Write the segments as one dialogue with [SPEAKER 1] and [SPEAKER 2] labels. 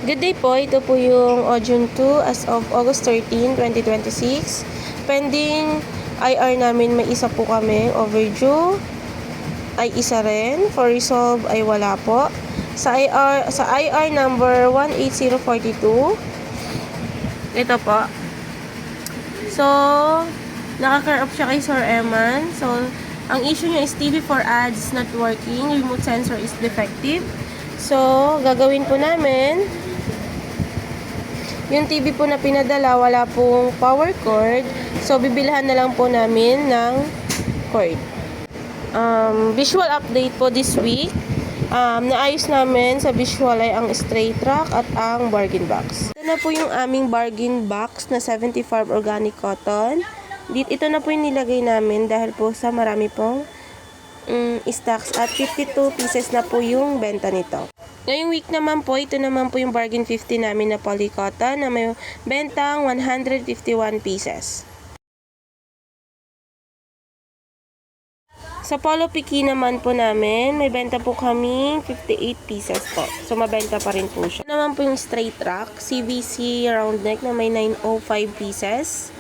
[SPEAKER 1] Good day po, ito po yung Ojun 2 as of August 13, 2026. Pending IR namin may isa po kami, overdue ay isa rin, for resolve ay wala po. Sa IR number 18042, ito po. So, naka-curve up siya kay Sir Eman. So, ang issue niya is TV4 ads not working, remote sensor is defective. So, gagawin po namin, yung TV po na pinadala, wala pong power cord. So, bibilhan na lang po namin ng cord. Visual update po this week. Naayos namin sa visual ay ang straight track at ang bargain box. Ito na po yung aming bargain box na 75 organic cotton. Ito na po yung nilagay namin dahil po sa marami pong stocks at 52 pieces na po yung benta nito. Ngayong week naman po, ito naman po yung bargain 50 namin na polycotton na may bentang 151 pieces. Sa polo piki naman po namin, may benta po kaming 58 pieces po. So, mabenta pa rin po siya. Ito naman po yung straight track, CVC round neck na may 905 pieces.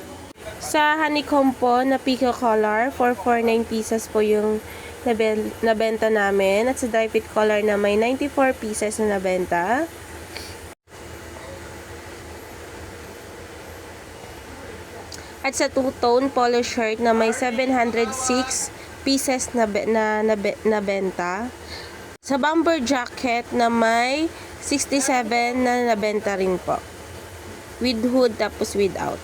[SPEAKER 1] Sa honeycomb po na pico collar, 449 pieces po yung nabenta namin. At sa dry fit collar na may 94 pieces na nabenta. At sa two-tone polo shirt na may 706 pieces na benta. Sa bomber jacket na may 67 na nabenta rin po. With hood tapos without.